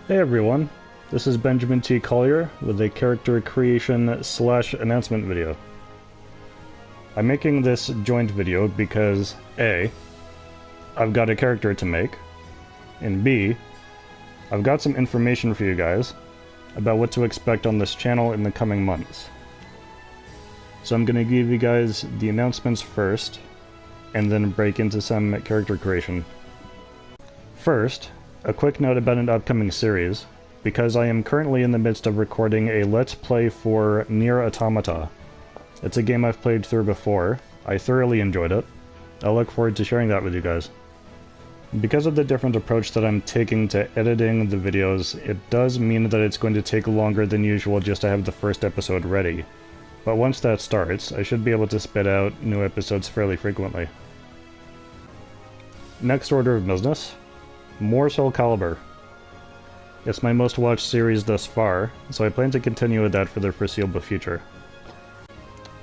Hey everyone, this is Benjamin T. Collier with a character creation / announcement video. I'm making this joint video because A, I've got a character to make, and B, I've got some information for you guys about what to expect on this channel in the coming months. So I'm going to give you guys the announcements first, and then break into some character creation. First, a quick note about an upcoming series, because I am currently in the midst of recording a Let's Play for Nier Automata. It's a game I've played through before. I thoroughly enjoyed it. I look forward to sharing that with you guys. Because of the different approach that I'm taking to editing the videos, it does mean that it's going to take longer than usual just to have the first episode ready. But once that starts, I should be able to spit out new episodes fairly frequently. Next order of business. More Soulcalibur. It's my most watched series thus far, so I plan to continue with that for the foreseeable future.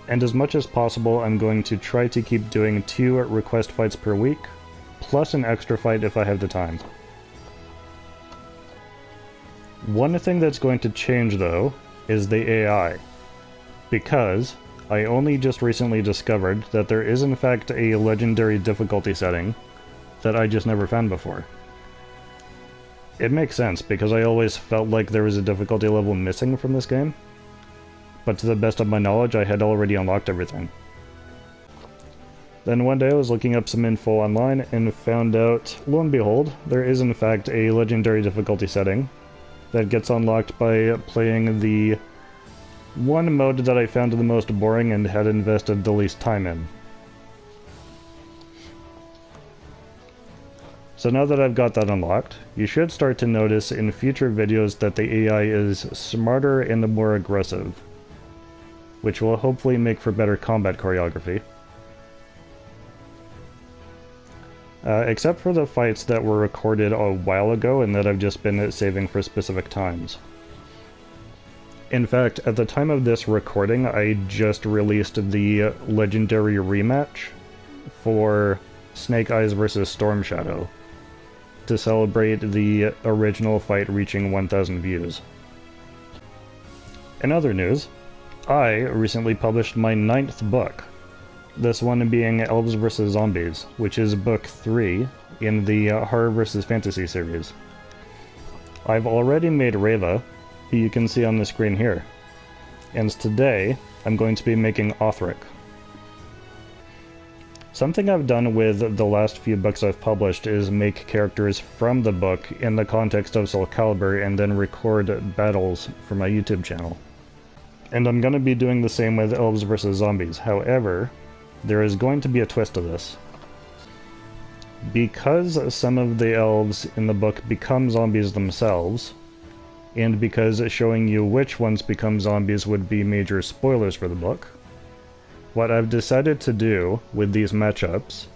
And as much as possible, I'm going to try to keep doing 2 request fights per week, plus an extra fight if I have the time. One thing that's going to change, though, is the AI. Because I only just recently discovered that there is in fact a legendary difficulty setting that I just never found before. It makes sense, because I always felt like there was a difficulty level missing from this game, but to the best of my knowledge I had already unlocked everything. Then one day I was looking up some info online and found out, lo and behold, there is in fact a legendary difficulty setting that gets unlocked by playing the one mode that I found the most boring and had invested the least time in. So now that I've got that unlocked, you should start to notice in future videos that the AI is smarter and more aggressive, which will hopefully make for better combat choreography. Except for the fights that were recorded a while ago and that I've just been saving for specific times. In fact, at the time of this recording, I just released the legendary rematch for Snake Eyes vs. Storm Shadow, to celebrate the original fight reaching 1,000 views. In other news, I recently published my 9th book, this one being Elves vs. Zombies, which is book 3 in the Horror vs. Fantasy series. I've already made Reva, who you can see on the screen here, and today I'm going to be making Arthric. Something I've done with the last few books I've published is make characters from the book in the context of Soulcalibur and then record battles for my YouTube channel. And I'm going to be doing the same with Elves vs. Zombies. However, there is going to be a twist to this. Because some of the elves in the book become zombies themselves, and because showing you which ones become zombies would be major spoilers for the book, what I've decided to do with these matchups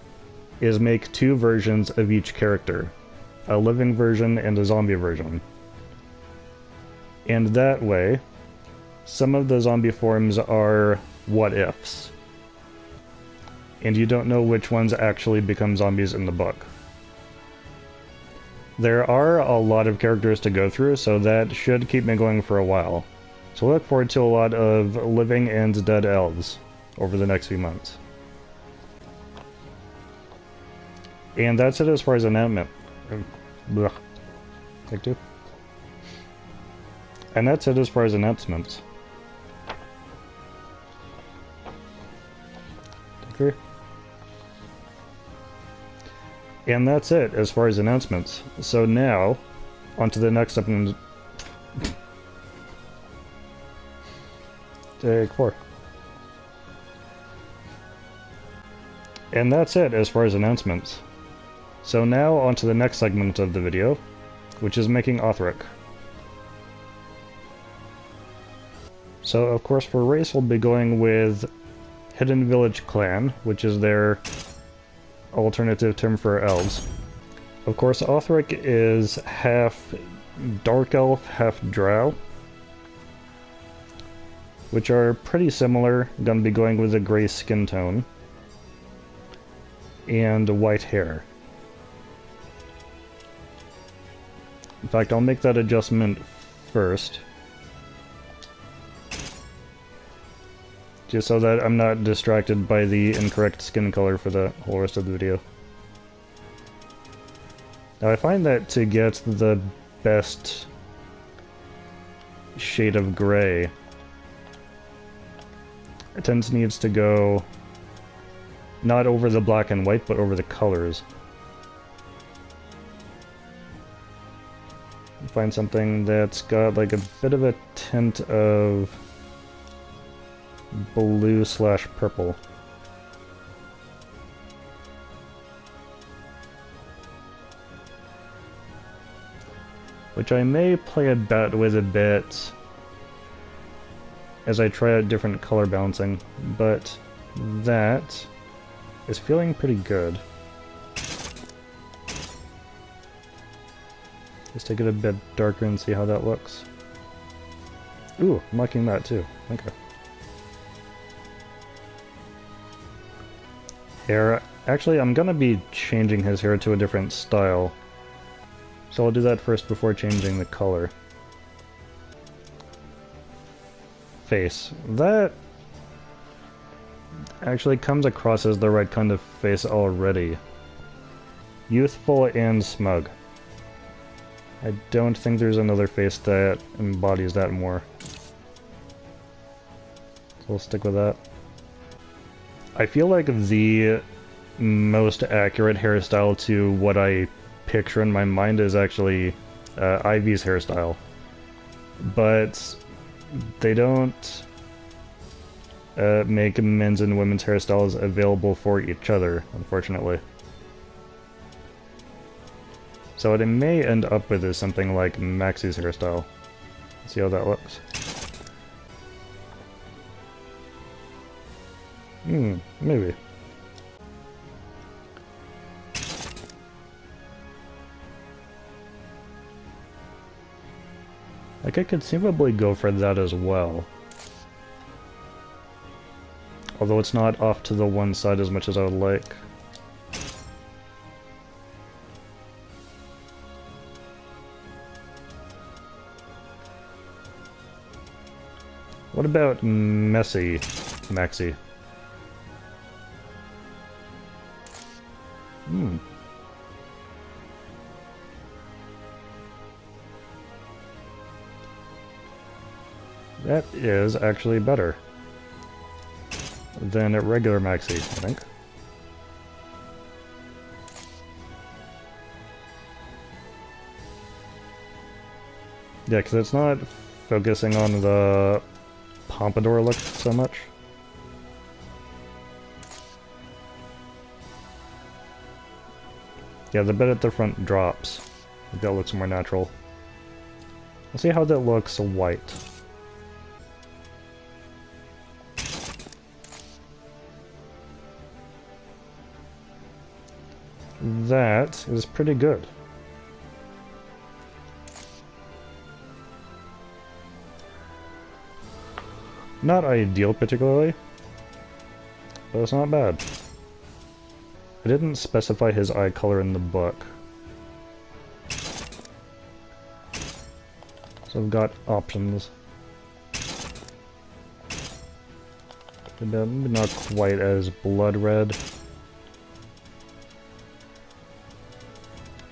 is make 2 versions of each character, a living version and a zombie version. And that way, some of the zombie forms are what-ifs, and you don't know which ones actually become zombies in the book. There are a lot of characters to go through, so that should keep me going for a while. So look forward to a lot of living and dead elves over the next few months. And that's it as far as announcement. Take 2. And that's it as far as announcements. Take 3. And that's it as far as announcements. So now, on to the next up. Take 4. And that's it as far as announcements. So now on to the next segment of the video, which is making Arthric. So of course for race we'll be going with Hidden Village Clan, which is their alternative term for elves. Of course Arthric is half Dark Elf, half Drow, which are pretty similar. Gonna be going with a gray skin tone and white hair. In fact, I'll make that adjustment first. Just so that I'm not distracted by the incorrect skin color for the whole rest of the video. Now I find that to get the best shade of gray, it needs to go not over the black and white, but over the colors. Find something that's got like a bit of a tint of blue/purple. Which I may play about with a bit as I try out different color balancing, but that is feeling pretty good. Let's take it a bit darker and see how that looks. Ooh, I'm liking that too. Okay. Hair. Actually, I'm gonna be changing his hair to a different style. So I'll do that first before changing the color. Face. That actually comes across as the right kind of face already. Youthful and smug. I don't think there's another face that embodies that more. So we'll stick with that. I feel like the most accurate hairstyle to what I picture in my mind is actually Ivy's hairstyle. But they don't make men's and women's hairstyles available for each other, unfortunately. So what it may end up with is something like Maxie's hairstyle. Let's see how that looks. Maybe. Like, I could conceivably go for that as well. Although it's not off to the one side as much as I would like. What about Messy Maxie? That is actually better than a regular Maxie, I think. Yeah, because it's not focusing on the pompadour look so much. Yeah, the bit at the front drops. That looks more natural. Let's see how that looks white. That is pretty good. Not ideal particularly, but it's not bad. I didn't specify his eye color in the book. So I've got options. Maybe not quite as blood red.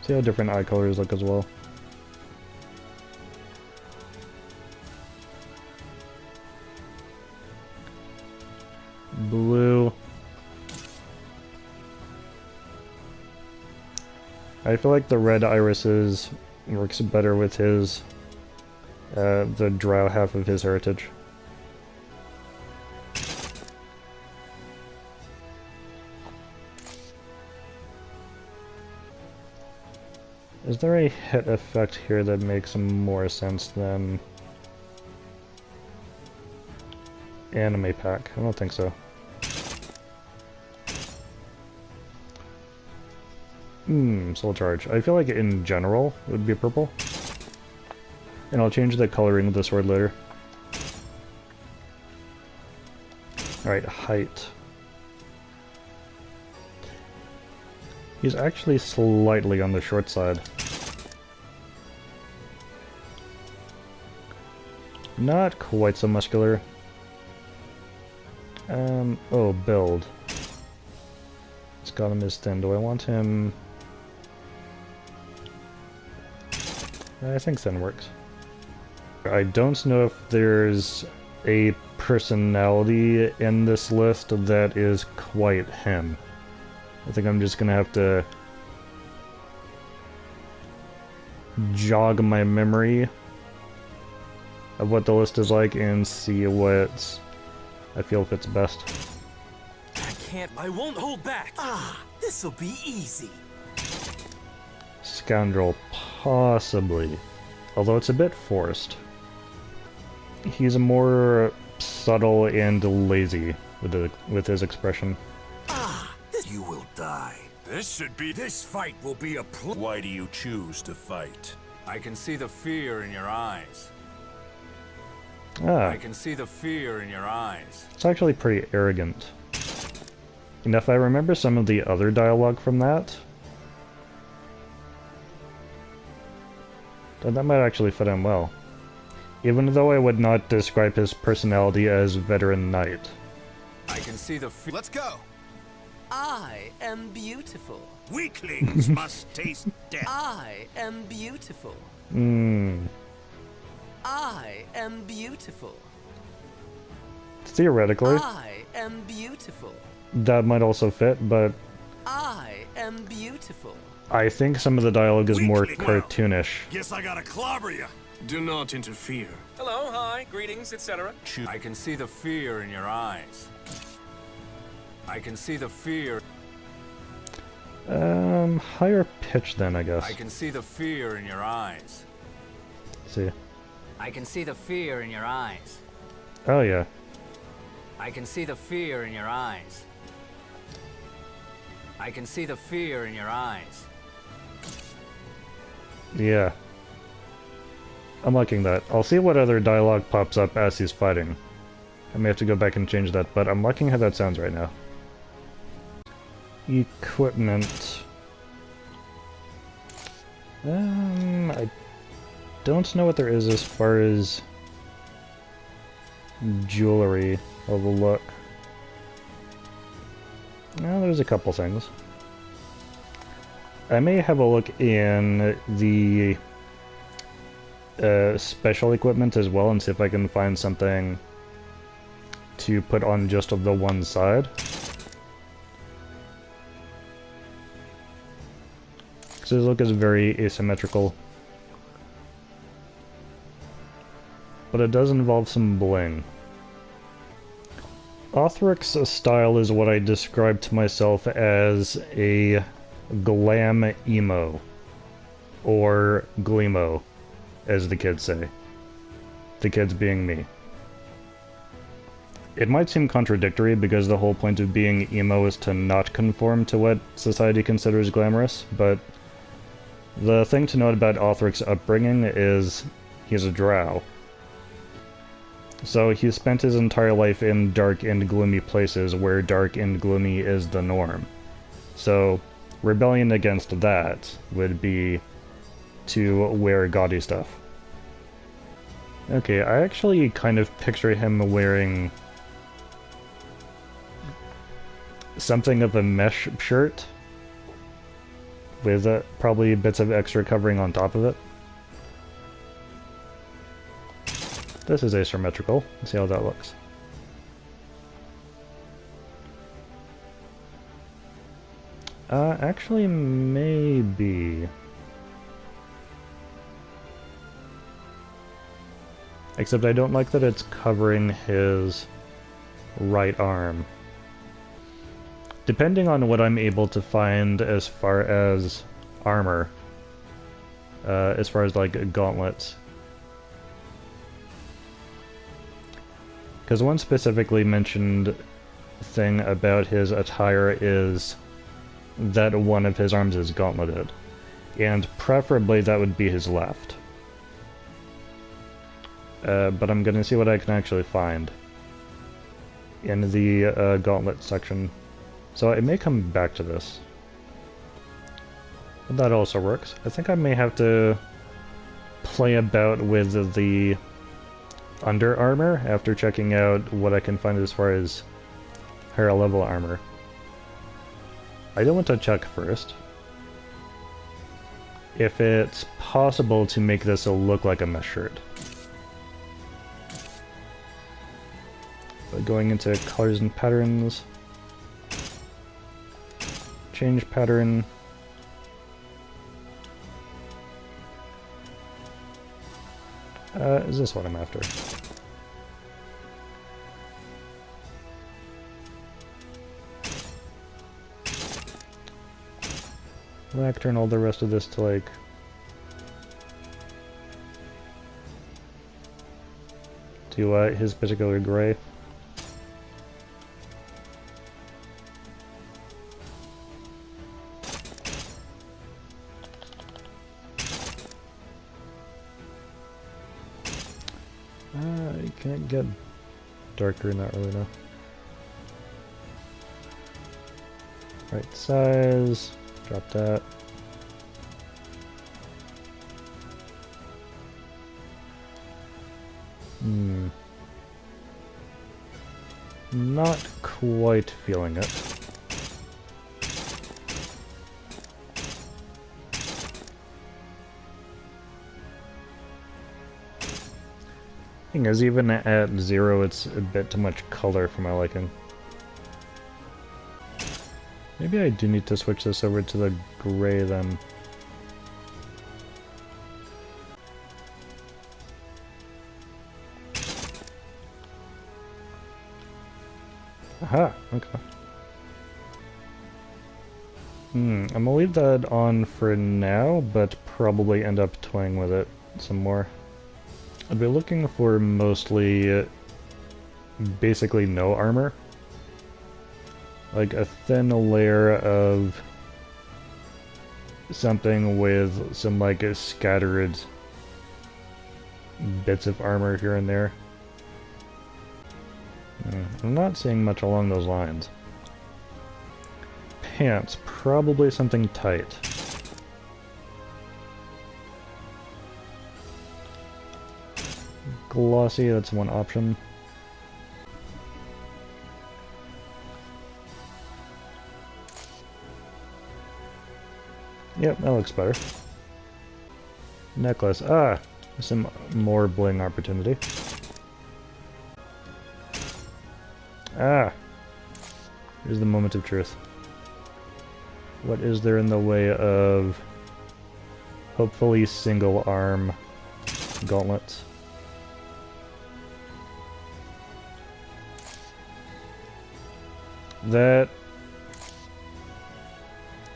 See how different eye colors look as well. Blue. I feel like the red irises works better with his, the drow half of his heritage. Is there a hit effect here that makes more sense than anime pack? I don't think so. Soul Charge. I feel like in general it would be purple. And I'll change the coloring of the sword later. Alright, height. He's actually slightly on the short side. Not quite so muscular. Oh, build. It's got him as thin. Do I want him... I think thin works. I don't know if there's a personality in this list that is quite him. I think I'm just gonna have to jog my memory of what the list is like and see what I feel fits best. I won't hold back. This'll be easy. Scoundrel, possibly. Although it's a bit forced. He's more subtle and lazy with his expression. You will die. This fight will be a Why do you choose to fight? I can see the fear in your eyes. Ah, I can see the fear in your eyes. it's actually pretty arrogant. And if I remember some of the other dialogue from that, then that might actually fit him well. Even though I would not describe his personality as veteran knight. I can see the fear. Let's go! I am beautiful. Weaklings must taste death. I am beautiful. I am beautiful. Theoretically, I am beautiful. that might also fit, but I am beautiful. I think some of the dialogue is more Weakling. Well. cartoonish. Guess I gotta clobber you. Do not interfere. Hello, hi, greetings, etc. Choose. I can see the fear in your eyes. I can see the fear. Higher pitch then, I guess. I can see the fear in your eyes. Let's see. I can see the fear in your eyes. Oh yeah. I can see the fear in your eyes. I can see the fear in your eyes. Yeah. I'm liking that. I'll see what other dialogue pops up as he's fighting. I may have to go back and change that, but I'm liking how that sounds right now. Equipment. I don't know what there is as far as jewelry. I'll look. No, there's a couple things. I may have a look in the special equipment as well and see if I can find something to put on just of the one side. Because his look is very asymmetrical. But it does involve some bling. Othric's style is what I describe to myself as a glam emo. Or gleemo, as the kids say. The kids being me. It might seem contradictory because the whole point of being emo is to not conform to what society considers glamorous, but the thing to note about Othric's upbringing is he's a drow. So he spent his entire life in dark and gloomy places where dark and gloomy is the norm. So rebellion against that would be to wear gaudy stuff. Okay, I actually kind of picture him wearing something of a mesh shirt with probably bits of extra covering on top of it. This is asymmetrical. Let's see how that looks. Actually, maybe. Except I don't like that it's covering his right arm. Depending on what I'm able to find as far as armor, as far as like gauntlets. Because one specifically mentioned thing about his attire is that one of his arms is gauntleted. And preferably that would be his left. But I'm gonna see what I can actually find in the gauntlet section. So I may come back to this. But that also works. I think I may have to play about with the under armor after checking out what I can find as far as higher level armor. I do want to check first if it's possible to make this look like a mesh shirt. So going into colors and patterns, change pattern. Is this what I'm after? Black, turn all the rest of this to like... to his particular gray. I can't get darker, not really, no. Right size, drop that. Not quite feeling it. Thing is, even at 0, it's a bit too much color for my liking. Maybe I do need to switch this over to the gray then. Aha, okay. I'm gonna leave that on for now, but probably end up toying with it some more. I'd be looking for mostly basically no armor. Like a thin layer of something with some like scattered bits of armor here and there. I'm not seeing much along those lines. Pants, probably something tight. Glossy, that's one option. Yep, that looks better. Necklace, some more bling opportunity. Here's the moment of truth. What is there in the way of hopefully single arm gauntlets? That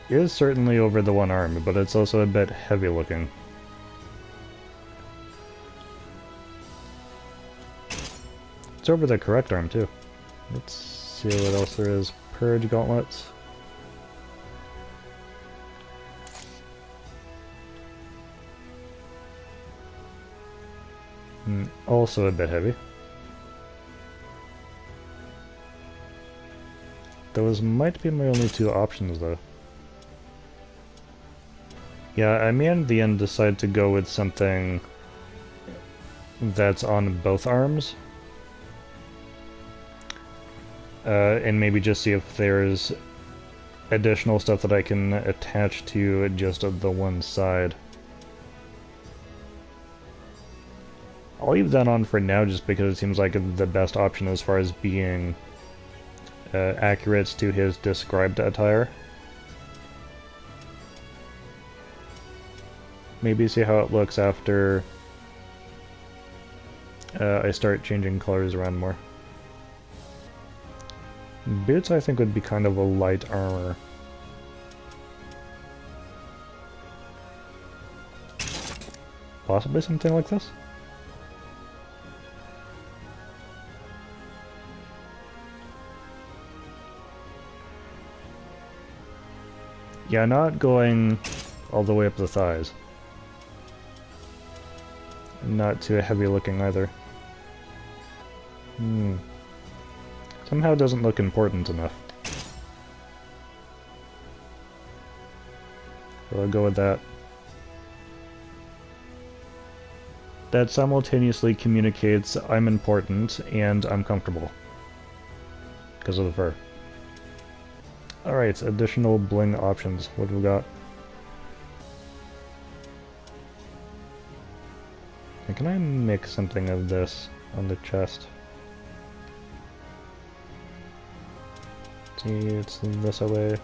is certainly over the one arm, but it's also a bit heavy looking. It's over the correct arm too. Let's see what else there is. Purge gauntlets. Also a bit heavy. Those might be my only two options though. Yeah, I may in the end decide to go with something that's on both arms. And maybe just see if there's additional stuff that I can attach to just the one side. I'll leave that on for now just because it seems like the best option as far as being accurate to his described attire. Maybe see how it looks after I start changing colors around more. Boots, I think, would be kind of a light armor. Possibly something like this? Yeah, not going all the way up the thighs. Not too heavy looking either. Somehow it doesn't look important enough. So I'll go with that. that simultaneously communicates I'm important and I'm comfortable. Because of the fur. Alright, additional bling options. What do we got? And can I make something of this on the chest? See, it's this away.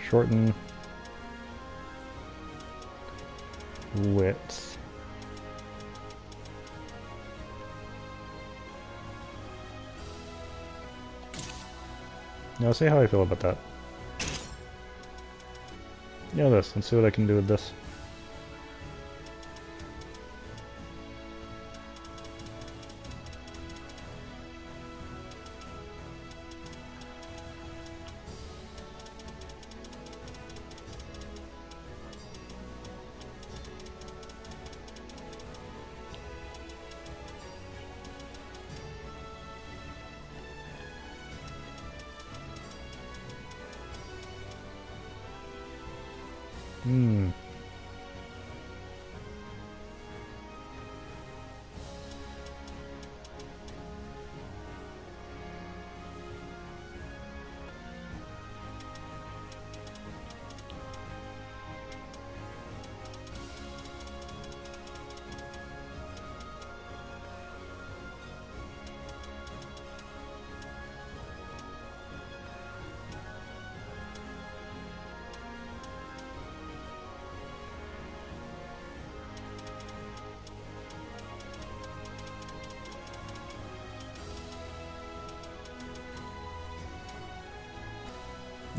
Shorten width. Now see how I feel about that. Yeah, this. Let's see what I can do with this.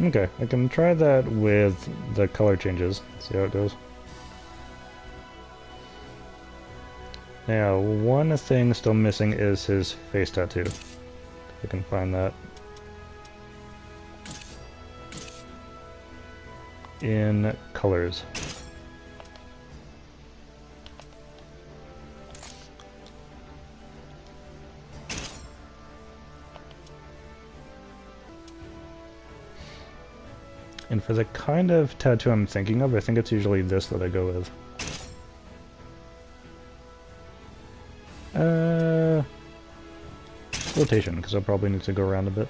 Okay, I can try that with the color changes, see how it goes. Now, one thing still missing is his face tattoo. If I can find that. In colors. And for the kind of tattoo I'm thinking of, I think it's usually this that I go with. Rotation, because I'll probably need to go around a bit.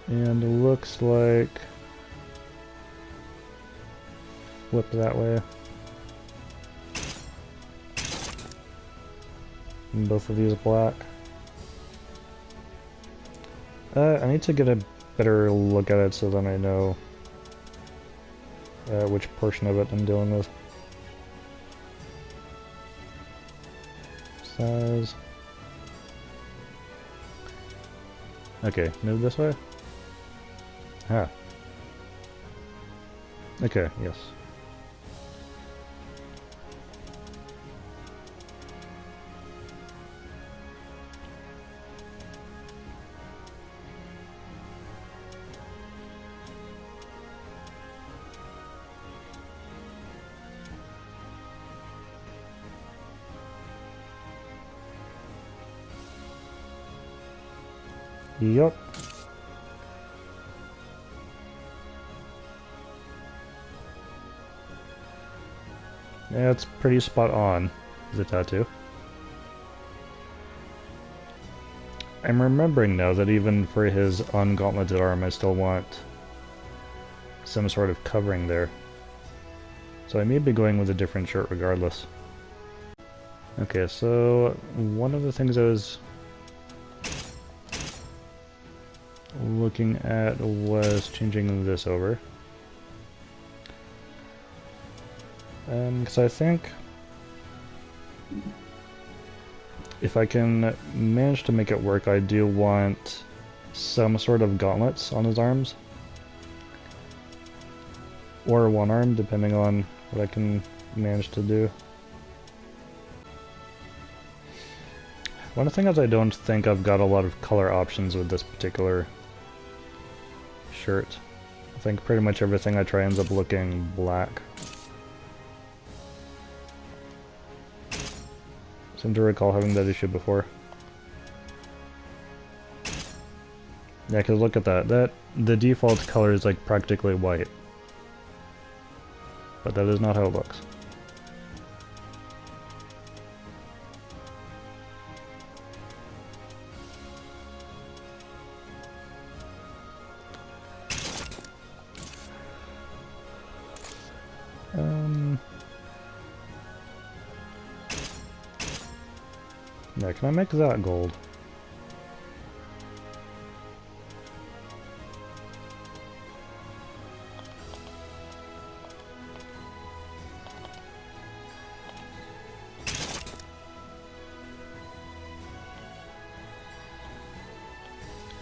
And it looks like... flip that way. And both of these black. I need to get a better look at it so then I know which portion of it I'm dealing with. Size. Okay, move this way. Ah. Okay, yes. Yup. Yeah, it's pretty spot on, the tattoo. I'm remembering now that even for his ungauntleted arm, I still want some sort of covering there. So I may be going with a different shirt regardless. Okay, so one of the things I was looking at was changing this over. Because I think if I can manage to make it work, I do want some sort of gauntlets on his arms. Or one arm, depending on what I can manage to do. One thing is I don't think I've got a lot of color options with this particular shirt. I think pretty much everything I try ends up looking black. So Seem to recall having that issue before. Yeah, because look at that. The default color is like practically white. But that is not how it looks. Yeah, can I make that gold?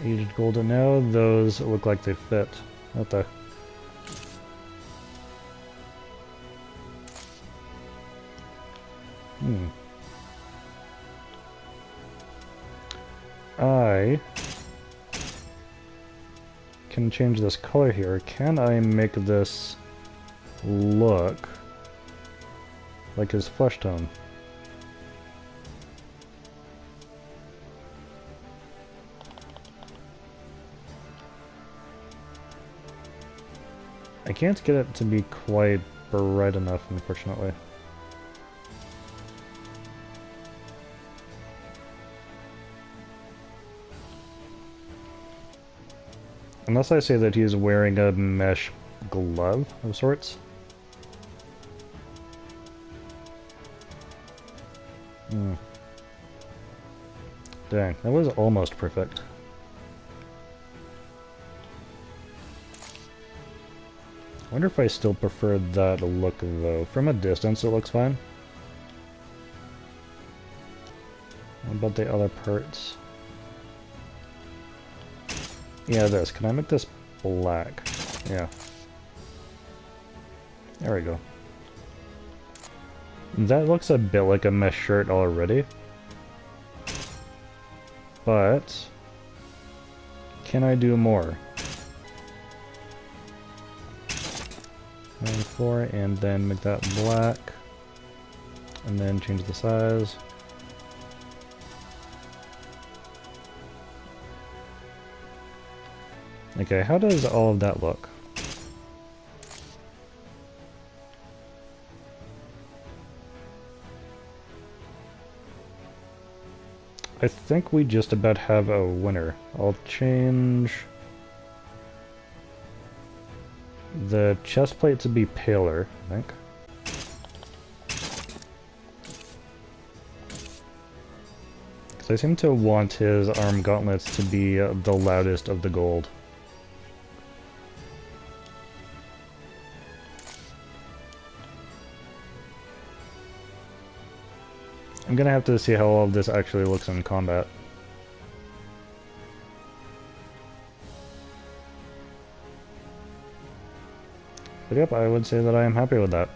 Aged golden now, those look like they fit. What the? I can change this color here. Can I make this look like his flesh tone? I can't get it to be quite bright enough, unfortunately. Unless I say that he's wearing a mesh glove of sorts. Dang, that was almost perfect. I wonder if I still prefer that look though. From a distance it looks fine. What about the other parts? Yeah, this. Can I make this black? Yeah. There we go. That looks a bit like a mesh shirt already. But can I do more? 94, and then make that black. And then change the size. Okay, how does all of that look? I think we just about have a winner. I'll change the chest plate to be paler, I think. Because I seem to want his arm gauntlets to be the loudest of the gold. I'm gonna have to see how all of this actually looks in combat. But yep, I would say that I am happy with that.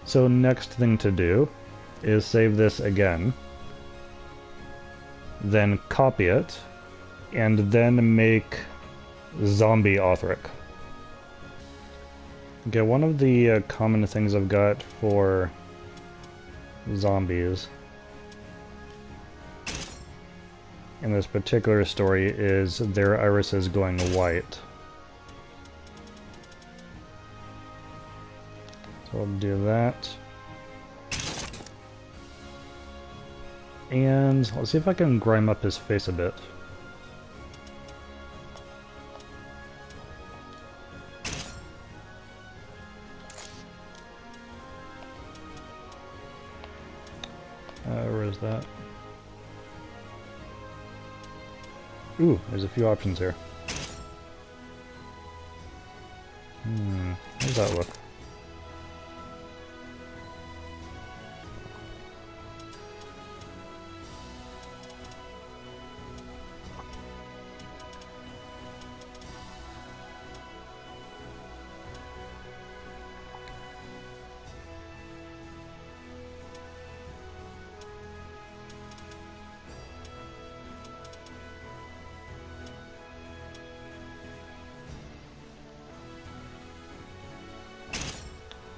So next thing to do is save this again, then copy it, and then make zombie Arthric. Okay, one of the common things I've got for zombies in this particular story is their irises going white. So I'll do that. And let's see if I can grime up his face a bit. Where is that? Ooh, there's a few options here. How does that look?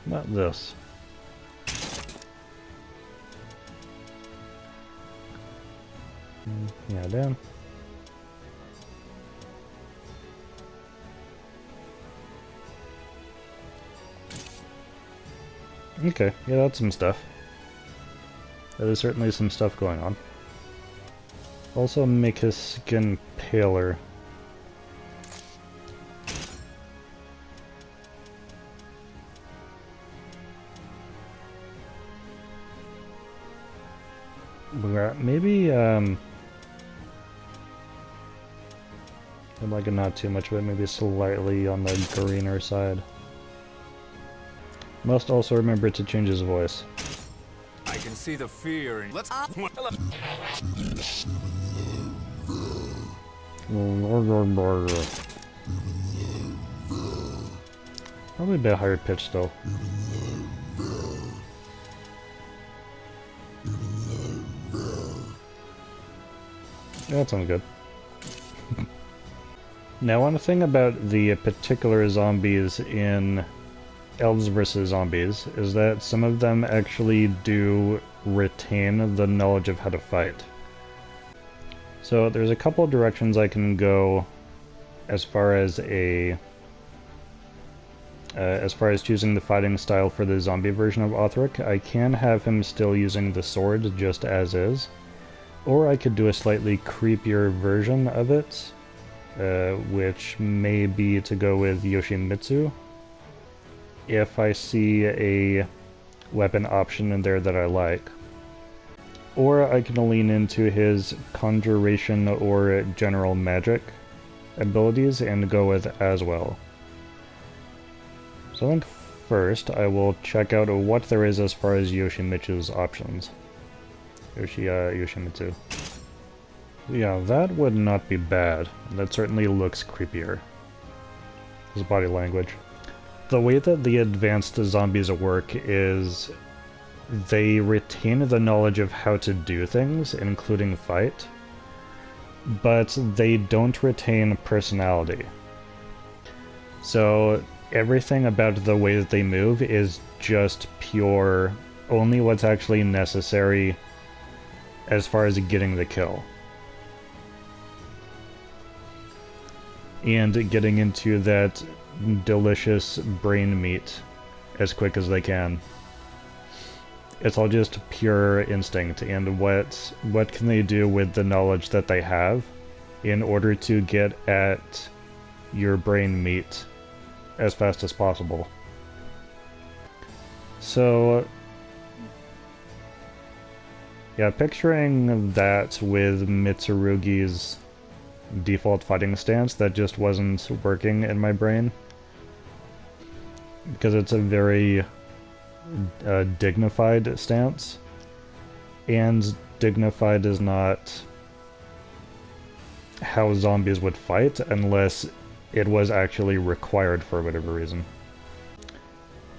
Not this. Yeah, down. Okay, yeah, that's some stuff. That is certainly some stuff going on. Also make his skin paler. Maybe, like not too much of it, maybe slightly on the greener side. Must also remember to change his voice. I can see the fear in... Let's... Probably a bit higher pitched still. Yeah, that sounds good. Now, one thing about the particular zombies in Elves vs. Zombies is that some of them actually do retain the knowledge of how to fight. So there's a couple directions I can go as far as choosing the fighting style for the zombie version of Arthric. I can have him still using the sword just as is, or I could do a slightly creepier version of it, which may be to go with Yoshimitsu, if I see a weapon option in there that I like. Or I can lean into his conjuration or general magic abilities and go with as well. So I think first I will check out what there is as far as Yoshimitsu's options. Yoshimitsu. Yeah, that would not be bad. That certainly looks creepier. His body language. The way that the advanced zombies work is they retain the knowledge of how to do things, including fight, but they don't retain personality. So everything about the way that they move is just pure, only what's actually necessary as far as getting the kill. And getting into that delicious brain meat as quick as they can. It's all just pure instinct, and what can they do with the knowledge that they have in order to get at your brain meat as fast as possible. So yeah, picturing that with Mitsurugi's default fighting stance, that just wasn't working in my brain. Because it's a very dignified stance, and dignified is not how zombies would fight unless it was actually required for whatever reason.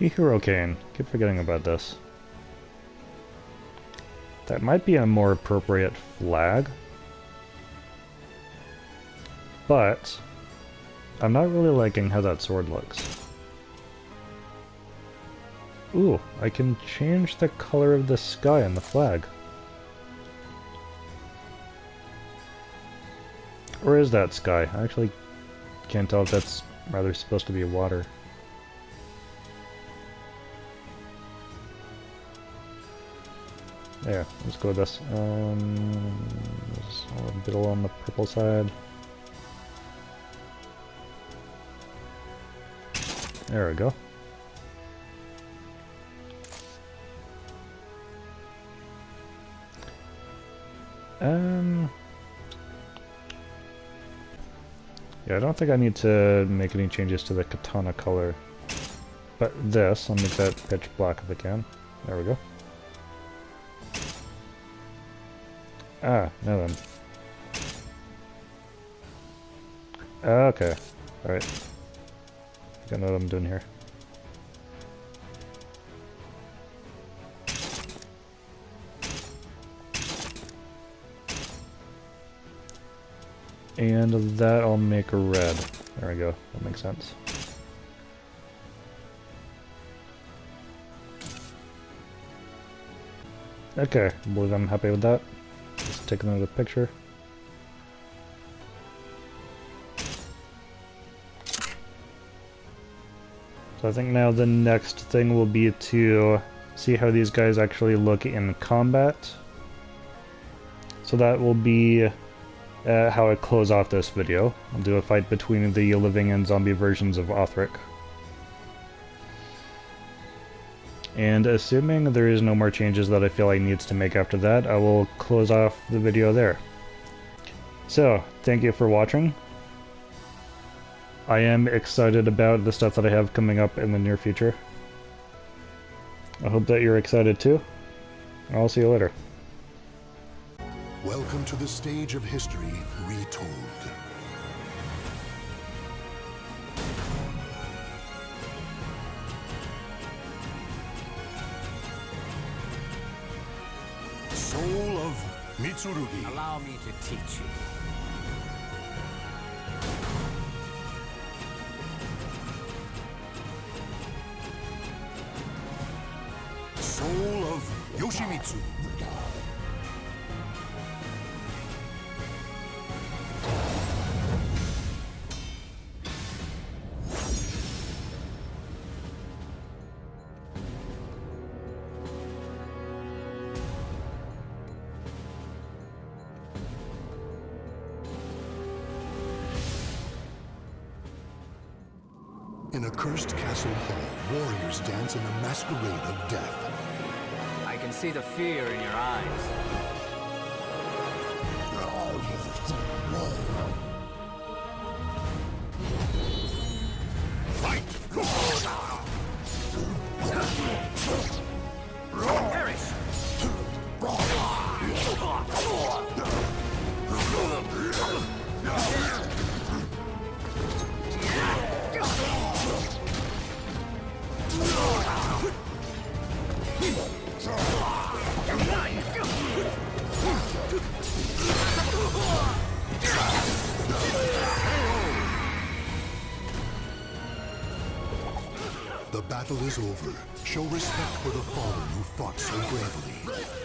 Hurricane, keep forgetting about this. That might be a more appropriate flag, but I'm not really liking how that sword looks. Ooh, I can change the color of the sky on the flag. Or is that sky? I actually can't tell if that's rather supposed to be water. There, let's go with this. There's a bit on the purple side. There we go. Yeah, I don't think I need to make any changes to the katana color. But this, I'll make that pitch black if I can. There we go. Ah, now then. Okay. Alright. I think I know what I'm doing here. And that I'll make a red. There we go. That makes sense. Okay, I believe I'm happy with that. Just take another picture. So I think now the next thing will be to see how these guys actually look in combat. So that will be how I close off this video. I'll do a fight between the living and zombie versions of Arthric. And assuming there is no more changes that I feel I needs to make after that, I will close off the video there. So, thank you for watching. I am excited about the stuff that I have coming up in the near future. I hope that you're excited too. I'll see you later. Welcome to the stage of history retold. Soul of Mitsurugi. Allow me to teach you. Soul of Yoshimitsu. In a cursed castle hall, warriors dance in a masquerade of death. I can see the fear in your eyes. Fight! Perish! The battle is over. Show respect for the fallen who fought so bravely.